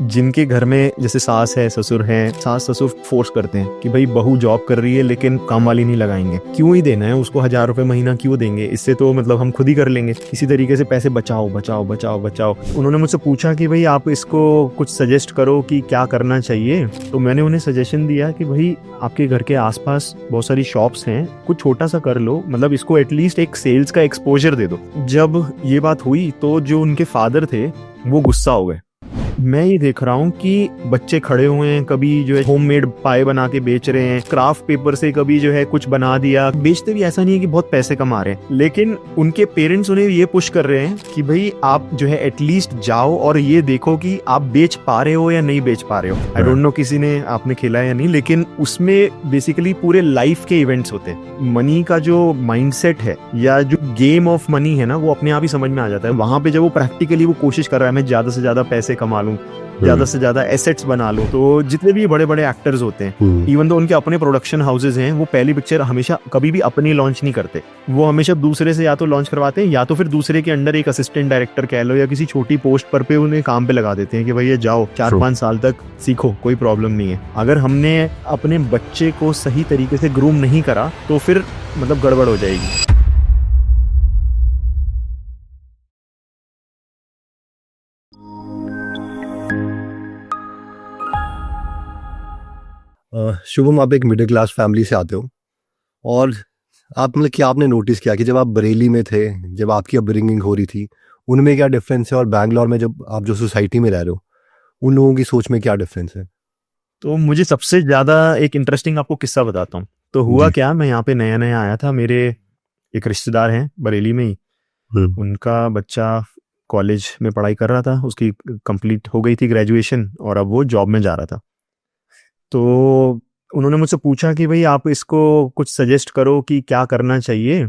जिनके घर में जैसे सास है ससुर हैं, सास ससुर फोर्स करते हैं कि भाई बहू जॉब कर रही है लेकिन काम वाली नहीं लगाएंगे, क्यों ही देना है उसको 1,000 रुपए महीना, क्यों देंगे, इससे तो मतलब हम खुद ही कर लेंगे। इसी तरीके से पैसे बचाओ बचाओ बचाओ बचाओ। उन्होंने मुझसे पूछा कि भाई आप इसको कुछ सजेस्ट करो कि क्या करना चाहिए। तो मैंने उन्हें सजेशन दिया कि भाई आपके घर के आसपास बहुत सारी शॉप्स हैं, कुछ छोटा सा कर लो, मतलब इसको एटलीस्ट एक सेल्स का एक्सपोजर दे दो। जब ये बात हुई तो जो उनके फादर थे वो गुस्सा हो गए। मैं ये देख रहा हूँ कि बच्चे खड़े हुए हैं, कभी जो है होममेड पाए बना के बेच रहे हैं, क्राफ्ट पेपर से कभी जो है कुछ बना दिया। बेचते भी ऐसा नहीं है कि बहुत पैसे कमा रहे हैं, लेकिन उनके पेरेंट्स उन्हें ये पुश कर रहे हैं कि भाई आप जो है एटलीस्ट जाओ और ये देखो कि आप बेच पा रहे हो या नहीं बेच पा रहे हो। आई डोंट नो किसी ने आपने खेला है या नहीं, लेकिन उसमें बेसिकली पूरे लाइफ के इवेंट्स होते हैं। मनी का जो माइंडसेट है या जो गेम ऑफ मनी है ना, वो अपने आप ही समझ में आ जाता है। वहां पे जब वो प्रैक्टिकली वो कोशिश कर रहा है मैं ज्यादा से ज्यादा पैसे कमा लूं, ज्यादा से ज्यादा एसेट्स बना लो, तो जितने भी बड़े बड़े एक्टर्स होते हैं, इवन तो उनके अपने प्रोडक्शन हाउसेज हैं, वो पहली पिक्चर हमेशा कभी भी अपनी लॉन्च नहीं करते। वो हमेशा दूसरे से या तो लॉन्च करवाते हैं या तो फिर दूसरे के अंडर एक असिस्टेंट डायरेक्टर कह लो या किसी छोटी पोस्ट पर पे उन्हें काम पे लगा देते हैं कि भाई ये जाओ 4-5 साल तक सीखो, कोई प्रॉब्लम नहीं है। अगर हमने अपने बच्चे को सही तरीके से ग्रूम नहीं करा तो फिर मतलब गड़बड़ हो जाएगी। शुभम, आप एक मिडिल क्लास फैमिली से आते हो और आप मतलब क्या आपने नोटिस किया कि जब आप बरेली में थे, जब आपकी अपब्रिंगिंग हो रही थी, उनमें क्या डिफरेंस है, और बैंगलोर में जब आप जो सोसाइटी में रह रहे हो उन लोगों की सोच में क्या डिफरेंस है? तो मुझे सबसे ज्यादा एक इंटरेस्टिंग आपको किस्सा बताता हूँ। तो हुआ जी। क्या, मैं यहाँ पे नया नया आया था, मेरे एक रिश्तेदार हैं बरेली में ही, उनका बच्चा कॉलेज में पढ़ाई कर रहा था, उसकी कंप्लीट हो गई थी ग्रेजुएशन और अब वो जॉब में जा रहा था। तो उन्होंने मुझसे पूछा कि भाई आप इसको कुछ सजेस्ट करो कि क्या करना चाहिए।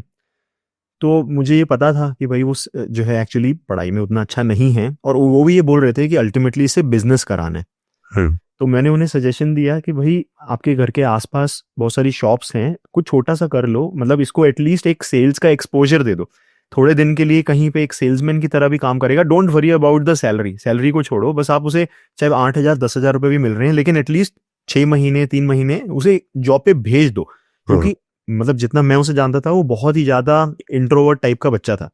तो मुझे ये पता था कि भाई वो जो है एक्चुअली पढ़ाई में उतना अच्छा नहीं है, और वो भी ये बोल रहे थे कि अल्टीमेटली इसे बिजनेस कराना है। तो मैंने उन्हें सजेशन दिया कि भाई आपके घर के आसपास बहुत सारी शॉप्स हैं, कुछ छोटा सा कर लो, मतलब इसको एटलीस्ट एक सेल्स का एक्सपोजर दे दो। थोड़े दिन के लिए कहीं पे एक सेल्समैन की तरह भी काम करेगा। Don't worry about the salary, salary को छोड़ो, बस आप उसे चाहे 8,000-10,000 रुपए भी मिल रहे हैं, लेकिन एटलीस्ट 6 महीने 3 महीने उसे जॉब पे भेज दो। क्योंकि मतलब जितना मैं उसे जानता था वो बहुत ही ज्यादा इंट्रोवर्ट टाइप का बच्चा था।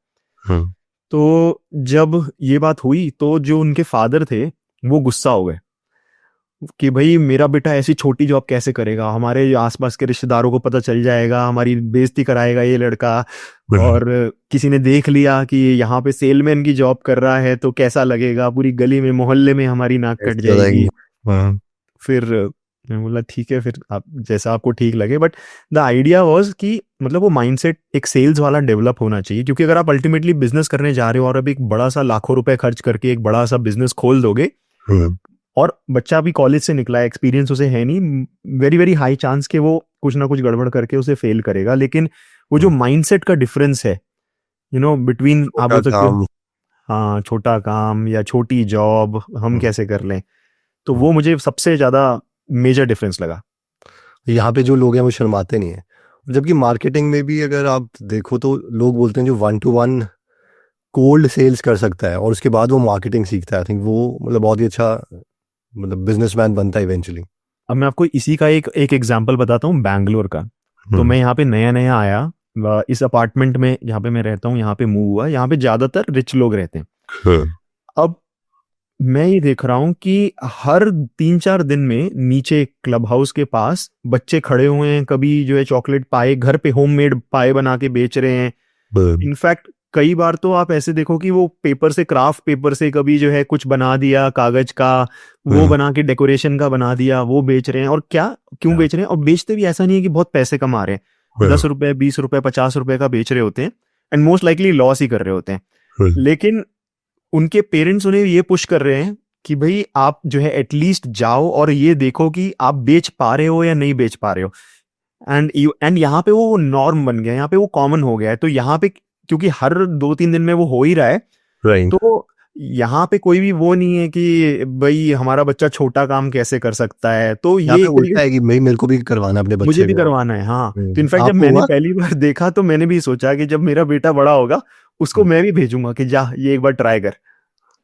तो जब ये बात हुई तो जो उनके फादर थे वो गुस्सा हो गए कि भाई मेरा बेटा ऐसी छोटी जॉब कैसे करेगा, हमारे आसपास के रिश्तेदारों को पता चल जाएगा, हमारी बेइज्जती कराएगा ये लड़का, और किसी ने देख लिया कि यहाँ पे सेलमैन की जॉब कर रहा है तो कैसा लगेगा, पूरी गली में मोहल्ले में हमारी नाक कट जाएगी। फिर मैं बोला ठीक है, फिर आप जैसा आपको ठीक लगे, बट द आइडिया वाज कि मतलब वो माइंडसेट एक सेल्स वाला डेवलप होना चाहिए। क्योंकि अगर आप अल्टीमेटली बिजनेस करने जा रहे हो और अब एक बड़ा सा लाखों रुपए खर्च करके एक बड़ा सा बिजनेस खोल दोगे, और बच्चा भी कॉलेज से निकला है, एक्सपीरियंस उसे है नहीं, वेरी वेरी हाई चांस कि वो कुछ ना कुछ गड़बड़ करके उसे फेल करेगा। लेकिन वो जो माइंडसेट का डिफरेंस है, बिटवीन आप बोल सकते हो हाँ छोटा काम या छोटी जॉब हम कैसे कर लें, तो वो मुझे सबसे ज्यादा मेजर डिफरेंस लगा। यहाँ पे जो लोग हैं वो शर्माते नहीं है, जबकि मार्केटिंग में भी अगर आप देखो तो लोग बोलते हैं जो 1-to-1 कोल्ड सेल्स कर सकता है और उसके बाद वो मार्केटिंग सीखता है, आई थिंक वो मतलब बहुत ही अच्छा मतलब बिजनेसमैन बनता है इवेंचुअली। अब मैं आपको इसी का एक एग्जांपल बताता हूँ बैंगलोर का। तो मैं यहाँ पे नया नया आया, इस अपार्टमेंट में जहाँ पे मैं रहता हूँ यहाँ पे मूव हुआ, यहाँ पे ज्यादातर रिच लोग रहते हैं। अब मैं ये देख रहा हूँ कि हर 3-4 दिन में नीचे क्लब हाउस के पास बच्चे खड़े हुए हैं, कभी जो है चॉकलेट पाए घर पे होममेड पाए बना के बेच रहे हैं। इनफैक्ट कई बार तो आप ऐसे देखो कि वो पेपर से, क्राफ्ट पेपर से कभी जो है कुछ बना दिया कागज का, वो बना के डेकोरेशन का बना दिया, वो बेच रहे हैं। और क्या क्यों बेच रहे हैं, और बेचते भी ऐसा नहीं है कि बहुत पैसे कमा रहे हैं, 10 रुपए 20 रुपए 50 रुपए का बेच रहे होते हैं, एंड मोस्ट लाइकली लॉस ही कर रहे होते हैं। लेकिन उनके पेरेंट्स उन्हें ये पुश कर रहे हैं कि भाई आप जो है एटलीस्ट जाओ और ये देखो कि आप बेच पा रहे हो या नहीं बेच पा रहे हो। एंड यहाँ पे वो नॉर्म बन गया, यहाँ पे वो कॉमन हो गया है। तो यहाँ पे क्योंकि हर 2-3 दिन में वो हो ही रहा है, तो यहाँ पे कोई भी वो नहीं है कि भाई हमारा बच्चा छोटा काम कैसे कर सकता है। तो ये उल्टा है कि मेरे को भी करवाना अपने बच्चे मुझे भी को। करवाना है। हाँ, तो इनफैक्ट जब मैंने पहली बार देखा तो मैंने भी सोचा कि जब मेरा बेटा बड़ा होगा उसको मैं भी भेजूंगा कि जा ये एक बार ट्राई कर।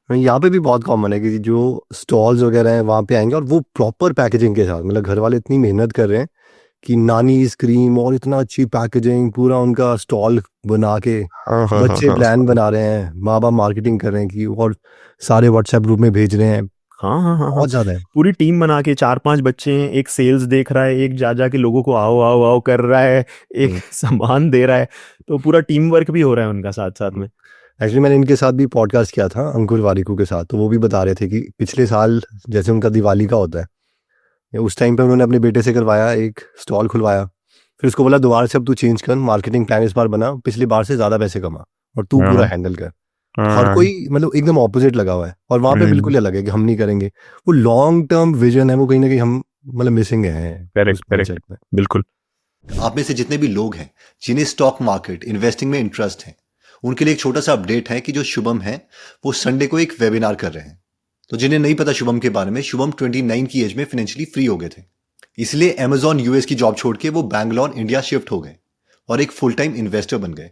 यहाँ पे भी बहुत कॉमन है कि जो स्टॉल्स वगैरह हैं वहाँ पे आएंगे और वो प्रॉपर पैकेजिंग के साथ, मतलब घर वाले इतनी मेहनत कर रहे हैं कि नानी क्रीम और इतना अच्छी पैकेजिंग, पूरा उनका स्टॉल बना के हाँ हाँ हाँ बच्चे हाँ प्लान बना रहे हैं, माँ बाप मार्केटिंग कर रहे हैं कि, और सारे व्हाट्सएप ग्रुप में भेज रहे हैं। हाँ हाँ हाँ हाँ। बहुत ज़्यादा है। पूरी टीम बना के 4-5 बच्चे हैं, एक सेल्स देख रहा है, एक जा के लोगों को आओ आओ आओ कर रहा है, एक सामान दे रहा है, तो पूरा टीम वर्क भी हो रहा है उनका साथ साथ में। एक्चुअली मैंने इनके साथ भी पॉडकास्ट किया था, अंकुर वारिकू के साथ, तो वो भी बता रहे थे कि पिछले साल जैसे उनका दिवाली का होता है, उस टाइम पे उन्होंने अपने बेटे से करवाया, एक स्टॉल खुलवाया, फिर उसको बोला दोबारा से अब तू चेंज कर, मार्केटिंग प्लान इस बार बना, पिछली बार से ज़्यादा पैसे कमा और तू पूरा हाँ हैंडल कर। हर हाँ, कोई मतलब एकदम ऑपोजिट लगा हुआ है, और वहाँ पे बिल्कुल अलग है कि हम नहीं करेंगे। वो लॉन्ग टर्म विजन है, वो कहीं ना कहीं हम मतलब मिसिंग है उस करेक्ट करेक्ट, mindset में। बिल्कुल। आप में से जितने भी लोग हैं जिन्हें स्टॉक मार्केट इन्वेस्टिंग में इंटरेस्ट है, उनके लिए एक छोटा सा अपडेट है कि जो शुभम है वो संडे को एक वेबिनार कर रहे हैं। तो जिन्हें नहीं पता शुभम के बारे में, शुभम 29 की एज में फाइनेंशियली फ्री हो गए थे, इसलिए अमेजॉन यूएस की जॉब छोड़ के वो बैंगलोर इंडिया शिफ्ट हो गए और एक फुल टाइम इन्वेस्टर बन गए।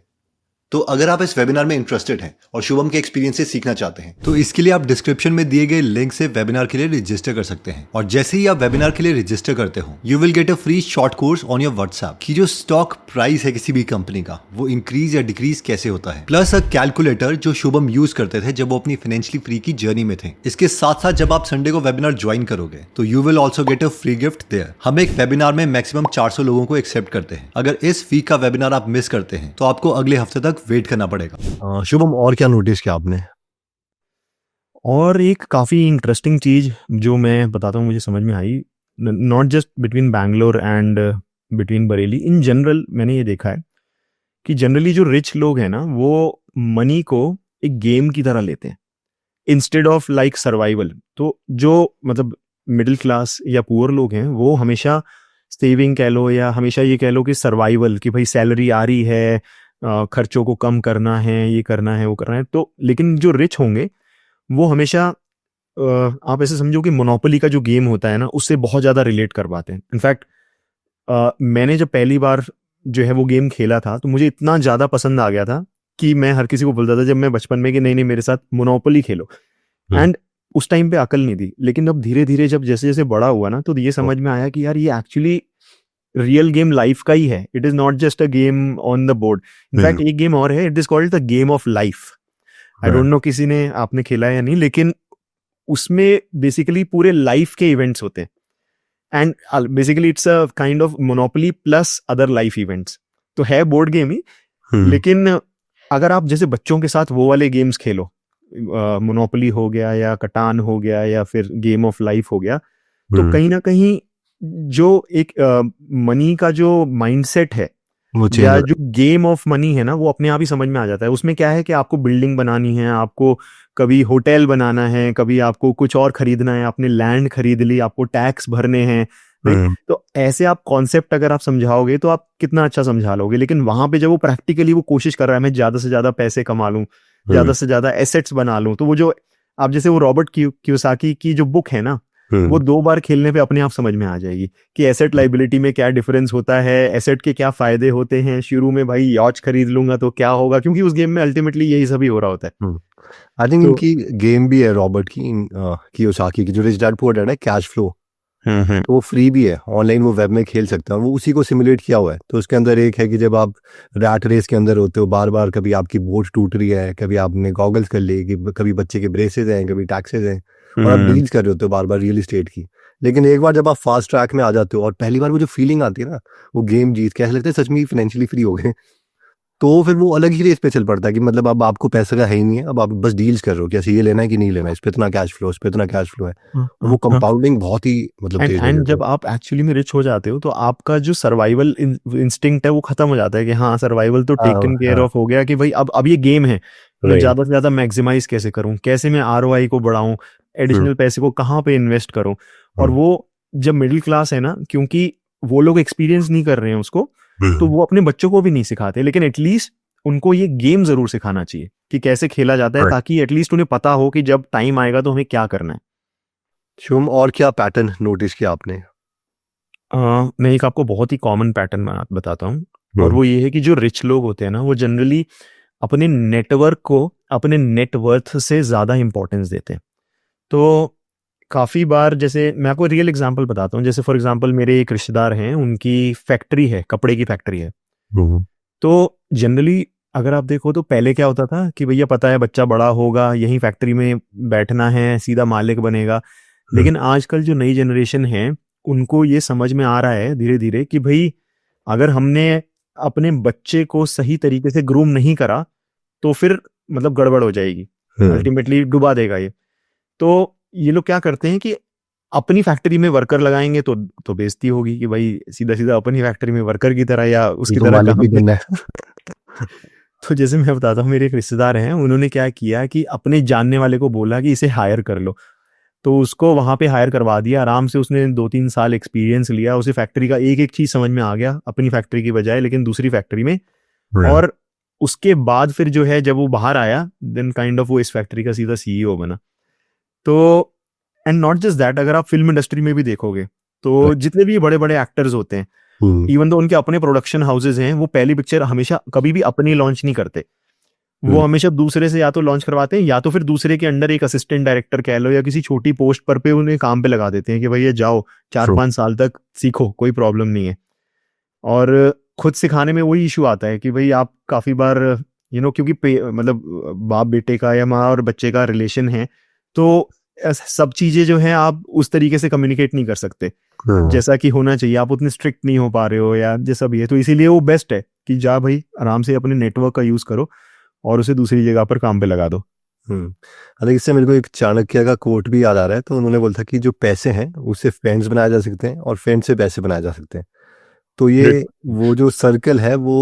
तो अगर आप इस वेबिनार में इंटरेस्टेड हैं और शुभम के एक्सपीरियंस से सीखना चाहते हैं, तो इसके लिए आप डिस्क्रिप्शन में दिए गए लिंक से वेबिनार के लिए रजिस्टर कर सकते हैं। और जैसे ही आप वेबिनार के लिए रजिस्टर करते हो, you will get a free short course on your WhatsApp कि जो स्टॉक प्राइस है किसी भी कंपनी का, वो इंक्रीज या डिक्रीज कैसे होता है, प्लस अ कैलकुलेटर जो शुभम यूज करते थे जब वो अपनी फाइनेंशियली फ्री की जर्नी में थे। इसके साथ साथ जब आप संडे को वेबिनार ज्वाइन करोगे तो you will also get a free gift there. हम एक वेबिनार में मैक्सिमम 400 लोगों को एक्सेप्ट करते हैं। अगर इस वीक का वेबिनार आप मिस करते हैं तो आपको अगले हफ्ते तक वेट करना पड़ेगा। शुभम, और क्या नोटिस किया आपने? और एक काफ़ी इंटरेस्टिंग चीज़ जो मैं बताता हूँ मुझे समझ में आई, not just between Bangalore and between Bareilly, in general मैंने ये देखा है कि जनरली जो रिच लोग हैं ना, वो मनी को एक गेम की तरह लेते हैं इंस्टेड ऑफ लाइक सर्वाइवल। तो जो मतलब मिडिल क्लास या पुअर लोग हैं वो हमेशा सेविंग कह लो या हमेशा ये कह लो कि सर्वाइवल, कि भाई सैलरी आ रही है, खर्चों को कम करना है, ये करना है वो करना है। तो लेकिन जो रिच होंगे वो हमेशा आप ऐसे समझो कि मोनोपोली का जो गेम होता है ना, उससे बहुत ज़्यादा रिलेट कर पाते हैं। इनफैक्ट मैंने जब पहली बार जो है वो गेम खेला था तो मुझे इतना ज़्यादा पसंद आ गया था कि मैं हर किसी को बोलता था जब मैं बचपन में कि नहीं नहीं मेरे साथ मोनोपोली खेलो। एंड उस टाइम पे अकल नहीं थी, लेकिन अब धीरे धीरे जब जैसे जैसे बड़ा हुआ ना तो ये समझ में आया कि यार ये एक्चुअली रियल गेम लाइफ का ही है। It is not just a game on the board. In fact एक गेम और है, it is called the game of life. I don't know किसी ने आपने खेला है या नहीं, लेकिन उसमें बेसिकली पूरे लाइफ के इवेंट्स होते हैं and basically it's a kind of monopoly plus other life events. तो है बोर्ड गेम ही, लेकिन अगर आप जैसे बच्चों के साथ वो वाले गेम्स खेलो, मोनोपोली हो गया या कटान हो गया या फिर गेम ऑफ लाइफ हो गया, तो कहीं ना कहीं जो एक मनी का जो माइंडसेट है या जो गेम ऑफ मनी है ना, वो अपने आप ही समझ में आ जाता है। उसमें क्या है कि आपको बिल्डिंग बनानी है, आपको कभी होटल बनाना है, कभी आपको कुछ और खरीदना है, आपने लैंड खरीद ली, आपको टैक्स भरने हैं। तो ऐसे आप कॉन्सेप्ट अगर आप समझाओगे तो आप कितना अच्छा समझा लोगे। लेकिन वहां पे जब वो प्रैक्टिकली वो कोशिश कर रहा है मैं ज्यादा से ज्यादा पैसे कमा लूं, ज्यादा से ज्यादा एसेट्स बना लूं, तो वो जो आप जैसे वो रॉबर्ट कियोसाकी की जो बुक है ना, वो 2 बार खेलने पे अपने आप समझ में आ जाएगी कि एसेट लाइबिलिटी में क्या डिफरेंस होता है, एसेट के क्या फायदे होते हैं। शुरू में भाई यॉच खरीद लूंगा तो क्या होगा, क्योंकि उस गेम में अल्टीमेटली यही सभी हो रहा होता है। आई थिंक इनकी गेम भी है रॉबर्ट कियोसाकी की, जो रिच डैड पुअर डैड है, कैश फ्लो। तो वो फ्री भी है, ऑनलाइन वो वेब में खेल सकते हैं, वो उसी को सिमुलेट किया हुआ है। तो उसके अंदर एक है कि जब आप रैट रेस के अंदर होते हो, बार बार कभी आपकी बोट टूट रही है, कभी आपने गॉगल्स कर ली, कभी बच्चे के ब्रेसेस हैं, कभी टैक्सेस हैं, और आप डील्स कर रहे होते हो बार बार रियल एस्टेट की। लेकिन एक बार जब आप फास्ट ट्रैक में आ जाते हो और पहली बार वो जो फीलिंग आती है ना, वो गेम जीत के ऐसा लगता है सच में फाइनेंशियली फ्री हो गए। तो फिर वो अलग ही रेस पे चल पड़ता है कि मतलब अब आपको पैसे का है ही नहीं है, अब आप बस डील्स कर रहे हो कि ऐसे ये लेना है कि नहीं लेना है, इस पे इतना कैश फ्लो, इस पे इतना कैश फ्लो है। और वो कंपाउंडिंग बहुत ही मतलब तेज हो एंड जाता है। जब आप एक्चुअली में रिच हो जाते हो तो आपका जो सर्वाइवल इंस्टिंक्ट है वो खत्म हो जाता है कि हाँ सर्वाइवल तो टेकन केयर ऑफ हो गया, कि भाई अब ये गेम है, मैं ज्यादा से ज्यादा मैक्सिमाइज कैसे करूं, कैसे मैं आरओआई को बढ़ाऊं, एडिशनल पैसे को कहाँ पे इन्वेस्ट करूं। और वो जब मिडिल क्लास है ना, क्योंकि वो लोग एक्सपीरियंस नहीं कर रहे हैं उसको, तो वो अपने बच्चों को भी नहीं सिखाते, लेकिन एटलीस्ट उनको ये गेम जरूर सिखाना चाहिए कि कैसे खेला जाता है, ताकि एटलीस्ट उन्हें पता हो कि जब टाइम आएगा तो हमें क्या करना है। शुभम, और क्या पैटर्न नोटिस किया आपने? मैं एक आपको बहुत ही कॉमन पैटर्न बताता हूँ, और वो ये है कि जो रिच लोग होते हैं ना, वो जनरली अपने नेटवर्क को अपने नेटवर्थ से ज़्यादा इम्पोर्टेंस देते हैं। तो काफ़ी बार, जैसे मैं आपको रियल एग्जांपल बताता हूँ, जैसे फॉर एग्जांपल मेरे एक रिश्तेदार हैं, उनकी फैक्ट्री है, कपड़े की फैक्ट्री है। तो जनरली अगर आप देखो तो पहले क्या होता था कि भैया पता है बच्चा बड़ा होगा, यहीं फैक्ट्री में बैठना है, सीधा मालिक बनेगा। लेकिन आजकल जो नई जनरेशन है उनको ये समझ में आ रहा है धीरे धीरे कि भाई अगर हमने अपने बच्चे को सही तरीके से ग्रूम नहीं करा तो फिर मतलब गड़बड़ हो जाएगी, अल्टीमेटली डुबा देगा ये। तो ये लोग क्या करते हैं कि अपनी फैक्ट्री में वर्कर लगाएंगे तो बेइज्जती होगी कि भाई सीधा सीधा अपनी फैक्ट्री में वर्कर की तरह या उसकी तरह काम करना है। तो जैसे मैं बताता हूँ, मेरे एक रिश्तेदार हैं, उन्होंने क्या किया कि अपने जानने वाले को बोला कि इसे हायर कर लो। तो उसको वहां पे हायर करवा दिया, आराम से उसने 2-3 साल एक्सपीरियंस लिया, उसे फैक्ट्री का एक एक चीज समझ में आ गया, अपनी फैक्ट्री की बजाय लेकिन दूसरी फैक्ट्री में। और उसके बाद फिर जो है जब वो बाहर आया देन काइंड ऑफ वो इस फैक्ट्री का सीधा सीईओ बना। तो एंड नॉट जस्ट दैट, अगर आप फिल्म इंडस्ट्री में भी देखोगे तो जितने भी बड़े बड़े एक्टर्स होते हैं, इवन तो उनके अपने प्रोडक्शन हाउसेज हैं, वो पहली पिक्चर हमेशा कभी भी अपनी लॉन्च नहीं करते, वो हमेशा दूसरे से या तो लॉन्च करवाते हैं या तो फिर दूसरे के अंडर एक असिस्टेंट डायरेक्टर कह लो या किसी छोटी पोस्ट पर पे उन्हें काम पे लगा देते हैं कि भैया जाओ 4-5 साल तक सीखो, कोई प्रॉब्लम नहीं है। और खुद सिखाने में वही इशू आता है कि भाई आप काफी बार क्योंकि मतलब बाप बेटे का या माँ और बच्चे का रिलेशन है, तो सब चीजें जो है आप उस तरीके से कम्युनिकेट नहीं कर सकते जैसा कि होना चाहिए, आप उतने स्ट्रिक्ट नहीं हो पा रहे हो या जैसा भी है। तो इसीलिए वो बेस्ट है कि जा भाई आराम से अपने नेटवर्क का यूज करो और उसे दूसरी जगह पर काम पे लगा दो। हालांकि इससे मेरे को एक चाणक्य का कोट भी याद आ रहा है। तो उन्होंने बोला था कि जो पैसे हैं उससे फ्रेंड्स बनाए जा सकते हैं और फ्रेंड से पैसे बनाए जा सकते हैं। तो ये वो जो सर्कल है वो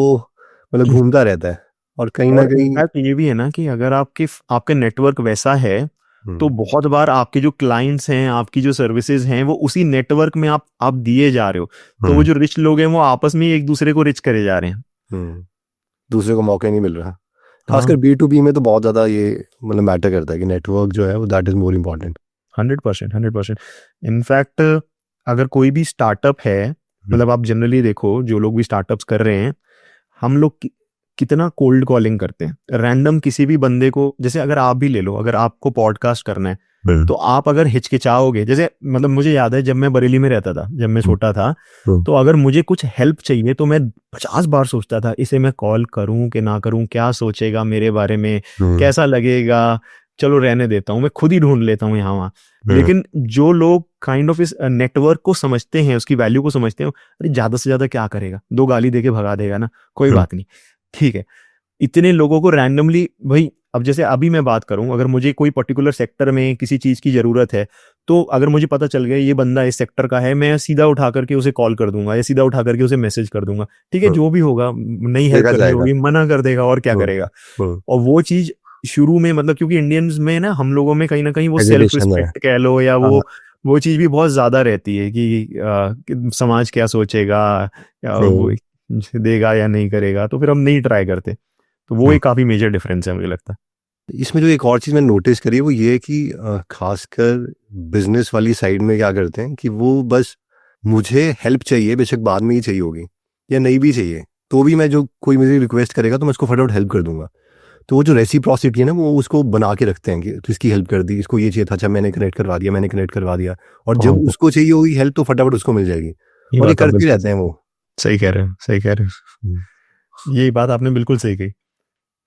मतलब घूमता रहता है। और कहीं ना कहीं ये भी है ना कि अगर आपके नेटवर्क वैसा है तो बहुत बार आपके जो क्लाइंट्स हैं, आपकी जो सर्विसेज हैं, वो उसी नेटवर्क में आप दिए जा रहे हो। तो वो जो रिच लोग हैं वो आपस में एक दूसरे को रिच करे जा रहे हैं, दूसरे को मौका नहीं मिल रहा। खासकर B2B में तो बहुत ज्यादा ये मतलब मैटर करता है कि नेटवर्क जो है वो that is more important. 100%। In fact अगर कोई भी स्टार्टअप है, मतलब आप जनरली देखो जो लोग भी स्टार्टअप्स कर रहे हैं, हम लोग कितना कोल्ड कॉलिंग करते हैं रैंडम किसी भी बंदे को। जैसे अगर आप भी ले लो, अगर आपको पॉडकास्ट करना है तो आप अगर हिचकिचाओगे, जैसे मतलब मुझे याद है जब मैं बरेली में रहता था, जब मैं छोटा था, तो अगर मुझे कुछ हेल्प चाहिए तो मैं 50 बार सोचता था इसे मैं कॉल करूं कि ना करूं, क्या सोचेगा मेरे बारे में, कैसा लगेगा, चलो रहने देता हूं, मैं खुद ही ढूंढ लेता हूं यहाँ वहाँ। लेकिन जो लोग काइंड ऑफ इस नेटवर्क को समझते हैं, उसकी वैल्यू को समझते हैं, अरे ज्यादा से ज्यादा क्या करेगा, 2 गाली देके भगा देगा ना, कोई बात नहीं, ठीक है। इतने लोगों को रैंडमली भाई, अब जैसे अभी मैं बात करूं, अगर मुझे कोई पर्टिकुलर सेक्टर में किसी चीज की जरूरत है, तो अगर मुझे पता चल गया ये बंदा इस सेक्टर का है, मैं सीधा उठा करके उसे कॉल कर दूंगा या सीधा उठा करके उसे मैसेज कर दूंगा, ठीक है। जो भी होगा, नहीं हेल्प करनी होगी मना कर देगा और क्या करेगा। और वो चीज शुरू में मतलब क्योंकि इंडियंस में ना, हम लोगों में कहीं ना कहीं वो सेल्फ रिस्पेक्ट कह लो या वो चीज भी बहुत ज्यादा रहती है कि समाज क्या सोचेगा, या वो देगा या नहीं करेगा, तो फिर हम नहीं ट्राई करते। तो वो एक काफी मेजर डिफरेंस है मुझे लगता है। इसमें जो एक और चीज़ मैंने नोटिस करी है वो ये कि खासकर बिजनेस वाली साइड में क्या करते हैं कि वो बस मुझे हेल्प चाहिए, बेशक बाद में ही चाहिए होगी या नहीं भी चाहिए, तो भी मैं जो कोई मुझे रिक्वेस्ट करेगा तो मैं उसको फटाफट हेल्प कर दूंगा। तो वो जो रेसिप्रोसिटी है ना, वो उसको बना के रखते हैं कि तो इसकी हेल्प कर दी, इसको ये चाहिए था, अच्छा मैंने कनेक्ट करवा दिया, और जब उसको चाहिए होगी हेल्प तो फटाफट उसको मिल जाएगी। और ये करते रहते हैं वो। सही कह रहे हो। ये बात आपने बिल्कुल सही कही।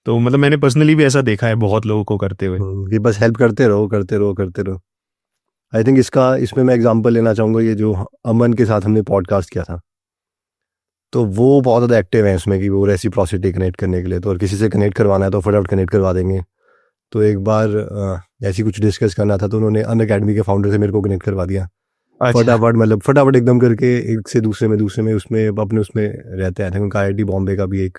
तो मतलब मैंने पर्सनली भी ऐसा देखा है बहुत लोगों को करते हुए कि बस हेल्प करते रहो। आई थिंक इसमें मैं एग्जांपल लेना चाहूँगा, ये जो अमन के साथ हमने पॉडकास्ट किया था, तो वो बहुत ज़्यादा एक्टिव है इसमें कि वो रेसिप्रोसिटी कनेक्ट करने के लिए, तो और किसी से कनेक्ट करवाना है तो फटाफट कनेक्ट करवा देंगे। तो एक बार ऐसी कुछ डिस्कस करना था तो उन्होंने अनअकैडमी के फाउंडर से मेरे को कनेक्ट करवा दिया। फटाफट एकदम करके, एक से दूसरे में उसमें अपने उसमें रहते हैं। उनका IIT बॉम्बे का भी एक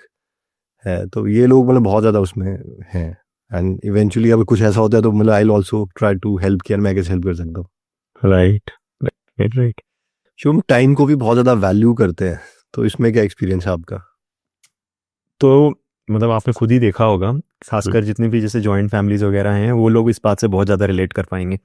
है। तो ये लोग मतलब बहुत ज़्यादा उसमें हैं। एंड इवेंचुअली अगर कुछ ऐसा होता है तो मतलब I will also try to help, कि मैं कैसे हेल्प कर सकता हूँ। राइट। शुभ टाइम को भी बहुत ज़्यादा वैल्यू करते हैं, तो इसमें क्या एक्सपीरियंस है आपका? तो मतलब आपने खुद ही देखा होगा, खासकर जितने भी जैसे जॉइंट फैमिलीज वगैरह हैं, वो लोग इस बात से बहुत ज़्यादा रिलेट कर पाएंगे।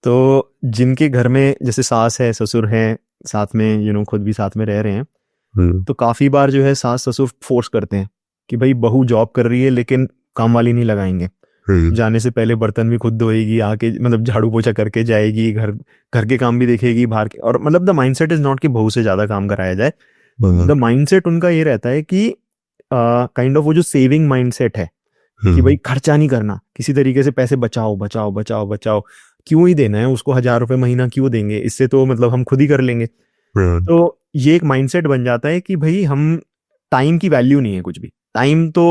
तो जिनके घर में जैसे सास है, ससुर है, साथ में खुद भी साथ में रह रहे हैं, तो काफ़ी बार जो है सास ससुर फोर्स करते हैं कि भाई बहू जॉब कर रही है लेकिन काम वाली नहीं लगाएंगे, जाने से पहले बर्तन भी खुद धोएगी, आके मतलब झाड़ू पोछा करके जाएगी, घर घर के काम भी देखेगी, बाहर के, और मतलब द माइंडसेट इज नॉट कि बहू से ज्यादा काम कराया जाए। द माइंडसेट उनका ये रहता है कि काइंड ऑफ वो जो सेविंग माइंडसेट है कि भाई खर्चा नहीं करना, किसी तरीके से पैसे बचाओ बचाओ बचाओ बचाओ, क्यों ही देना है उसको 1,000 रुपए महीना, क्यों देंगे, इससे तो मतलब हम खुद ही कर लेंगे। तो ये एक माइंडसेट बन जाता है कि भाई हम टाइम की वैल्यू नहीं है कुछ भी, टाइम तो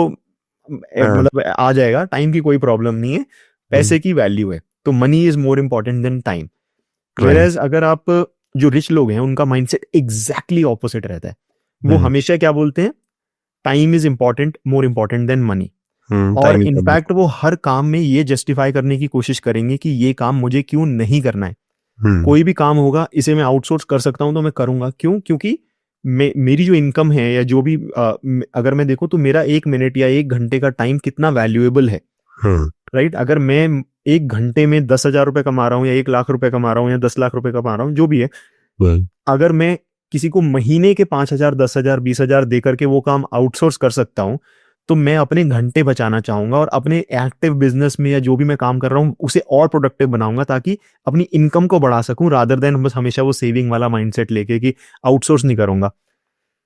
मतलब आ जाएगा, टाइम की कोई प्रॉब्लम नहीं है, पैसे की वैल्यू है, तो money is more important then time. Whereas अगर आप जो रिच लोग हैं उनका माइंडसेट एग्जैक्टली ऑपोजिट रहता है, वो हमेशा क्या बोलते हैं, time is important, more important then money. और इनफैक्ट वो हर काम में ये जस्टिफाई करने की कोशिश करेंगे कि ये काम मुझे क्यों नहीं करना है, कोई भी काम होगा इसे मैं आउटसोर्स कर सकता हूं तो मैं करूंगा, क्यों, क्योंकि मेरी जो इनकम है या जो भी अगर मैं देखूं तो मेरा 1 मिनट या 1 घंटे का टाइम कितना वैल्यूएबल है, राइट। अगर मैं 1 घंटे में 10,000 रुपए कमा रहा हूँ या 1 लाख रुपए कमा रहा हूँ या 10 लाख रुपए कमा रहा हूँ, जो भी है, अगर मैं किसी को महीने के 5,000 10,000 20,000 दे करके वो काम आउटसोर्स कर सकता हूँ, तो मैं अपने घंटे बचाना चाहूंगा और अपने एक्टिव बिजनेस में या जो भी मैं काम कर रहा हूँ उसे और प्रोडक्टिव बनाऊंगा, ताकि अपनी इनकम को बढ़ा सकूं, रादर देन बस हमेशा वो सेविंग वाला माइंडसेट लेके कि आउटसोर्स नहीं करूंगा।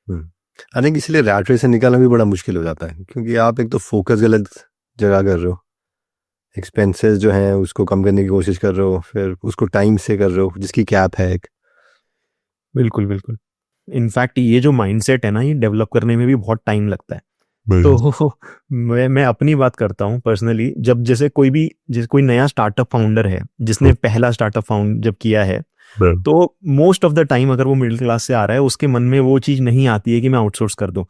आई थिंक इसलिए रैट रेस से निकालना भी बड़ा मुश्किल हो जाता है, क्योंकि आप एक तो फोकस गलत जगह कर रहे हो, एक्सपेंसेस जो हैं उसको कम करने की कोशिश कर रहे हो, फिर उसको टाइम से कर रहे हो जिसकी कैप है एक। बिल्कुल बिल्कुल। इनफैक्ट ये जो माइंडसेट है ना, ये डेवलप करने में भी बहुत टाइम लगता है। तो मैं अपनी बात करता हूँ पर्सनली, जब जैसे कोई नया स्टार्टअप फाउंडर है जिसने पहला स्टार्टअप फाउंड जब किया है, तो मोस्ट ऑफ द टाइम अगर वो मिडिल क्लास से आ रहा है, उसके मन में वो चीज नहीं आती है कि मैं आउटसोर्स कर दूं।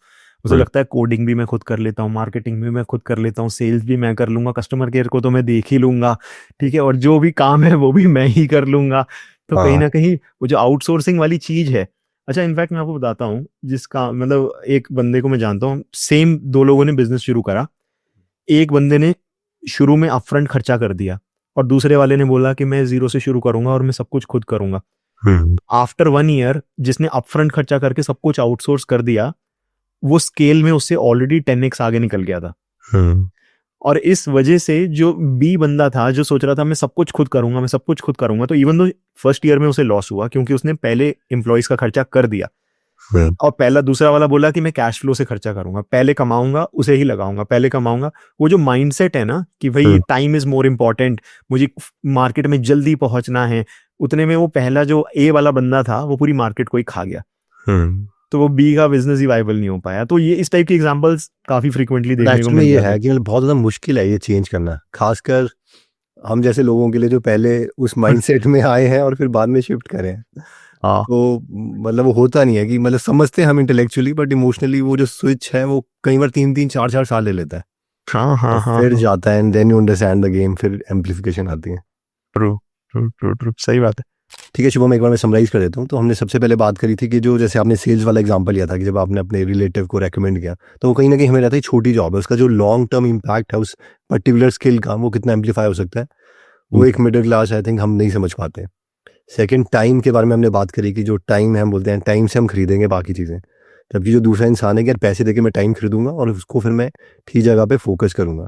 उसे लगता है कोडिंग भी मैं खुद कर लेता हूँ, मार्केटिंग भी मैं खुद कर लेता हूँ, सेल्स भी मैं कर लूंगा, कस्टमर केयर को तो मैं देख ही लूंगा, ठीक है, और जो भी काम है वो भी मैं ही कर लूंगा। तो कहीं ना कहीं वो जो आउटसोर्सिंग वाली चीज है, अच्छा इनफैक्ट मैं आपको बताता हूँ, जिसका मतलब एक बंदे को मैं जानता हूँ, सेम 2 लोगों ने बिजनेस शुरू करा, एक बंदे ने शुरू में अपफ्रंट खर्चा कर दिया और दूसरे वाले ने बोला कि मैं 0 से शुरू करूंगा और मैं सब कुछ खुद करूंगा। आफ्टर 1 ईयर जिसने अपफ्रंट खर्चा करके सब कुछ आउटसोर्स कर दिया, वो स्केल में उससे ऑलरेडी 10x आगे निकल गया था। और इस वजह से जो बी बंदा था जो सोच रहा था मैं सब कुछ खुद करूंगा, मैं सब कुछ खुद करूंगा, तो इवन दो फर्स्ट ईयर में उसे लॉस हुआ क्योंकि उसने पहले एम्प्लॉइज का खर्चा कर दिया, और दूसरा वाला बोला कि मैं कैश फ्लो से खर्चा करूंगा, पहले कमाऊंगा उसे ही लगाऊंगा, पहले कमाऊंगा। वो जो माइंडसेट है ना कि भाई टाइम इज मोर इम्पोर्टेंट, मुझे मार्केट में जल्दी पहुंचना है, उतने में वो पहला जो ए वाला बंदा था वो पूरी मार्केट को ही खा गया, तो वो बी का बिजनेस ही वाइबल नहीं हो पाया। तो ये इस टाइप की एग्जांपल्स काफी फ्रीक्वेंटली देखने को मिलते हैं। ये है कि बहुत ज्यादा मुश्किल है ये चेंज करना, खासकर हम जैसे लोगों के लिए जो पहले उस माइंडसेट में आए हैं और फिर बाद में शिफ्ट करें। तो मतलब वो होता नहीं है कि मतलब समझते हैं हम इंटेलेक्चुअली, बट इमोशनली वो जो स्विच है वो कई बार 3-3 4-4 साल ले लेता है। फिर जाता है and then you understand the game, फिर एम्प्लीफिकेशन आती है। ट्रू, सही बात है। ठीक है शुभम, एक बार मैं समराइज कर देता हूँ। तो हमने सबसे पहले बात करी थी कि जो जैसे आपने सेल्स वाला एग्जांपल लिया था कि जब आपने अपने रिलेटिव को रेकमेंड किया, तो वो कहीं ना कहीं हमें रहता है छोटी जॉब है, उसका जो लॉन्ग टर्म इम्पैक्ट है उस पर्टिकुलर स्किल का वो कितना एम्पलीफाई हो सकता है, वो एक मिडिल क्लास आई थिंक हम नहीं समझ पाते। सेकंड, टाइम के बारे में हमने बात करी कि जो टाइम है हम बोलते हैं टाइम से हम खरीदेंगे बाकी चीज़ें, जबकि जो दूसरा इंसान है कि यार पैसे देके मैं टाइम खरीदूंगा और उसको फिर मैं ठीक जगह पे फोकस करूंगा।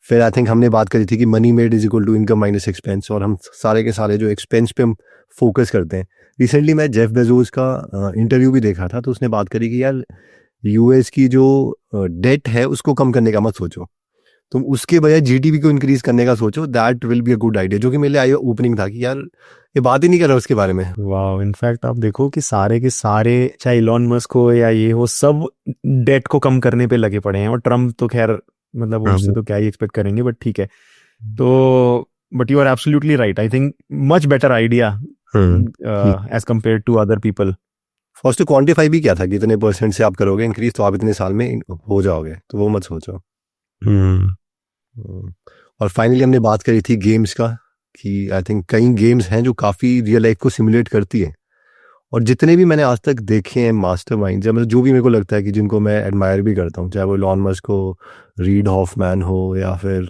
फिर आई थिंक हमने बात करी थी कि money made is equal to income minus expense, और हम सारे के सारे जो एक्सपेंस पे हम फोकस करते हैं। रिसेंटली मैं जेफ बेजोस का इंटरव्यू भी देखा था, तो उसने बात करी कि यार यूएस की जो डेट है उसको कम करने का मत सोचो, तुम उसके बजाय जीडीपी को इंक्रीज करने का सोचो, that will be a good idea. जो कि मेरे लिए आई ओपनिंग था कि यार ये बात ही नहीं कर रहा उसके बारे में। वाह, इनफैक्ट आप देखो कि सारे के सारे चाहे इलॉन मस्क हो या ये हो, सब डेट को कम करने पे लगे पड़े हैं, और ट्रम्प तो खैर मतलब उससे तो क्या ही एक्सपेक्ट करेंगे, बट ठीक है। तो but you are absolutely right, I think much better idea as compare to other people. First to quantify भी क्या था कि इतने % से आप करोगे इंक्रीज, तो आप इतने साल में हो जाओगे, तो वो मत सोचो। और फाइनली हमने बात करी थी गेम्स का कि आई थिंक कई गेम्स हैं जो काफ़ी रियल लाइफ को सिमुलेट करती है, और जितने भी मैंने आज तक देखे हैं मास्टरमाइंड्स, मतलब जो भी मेरे को लगता है कि जिनको मैं एडमायर भी करता हूँ, चाहे वो इलॉन मस्क हो, रीड हॉफमैन हो, या फिर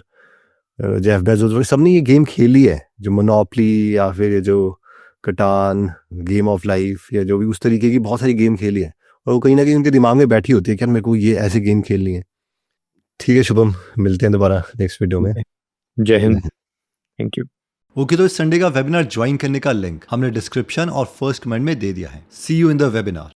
जेफ बेजोस, सबने ये गेम खेली है, जो मोनोपोली या फिर ये जो कटान, गेम ऑफ लाइफ, या जो भी उस तरीके की बहुत सारी गेम खेली है, और वो कहीं ना कहीं उनके दिमाग में बैठी होती है कि यार मेरे को ये ऐसे गेम खेलनी है। ठीक है शुभम, मिलते हैं दोबारा नेक्स्ट वीडियो में। जय हिंद, थैंक यू। ओके, तो इस संडे का वेबिनार ज्वाइन करने का लिंक हमने डिस्क्रिप्शन और फर्स्ट कमेंट में दे दिया है। सी यू इन द वेबिनार।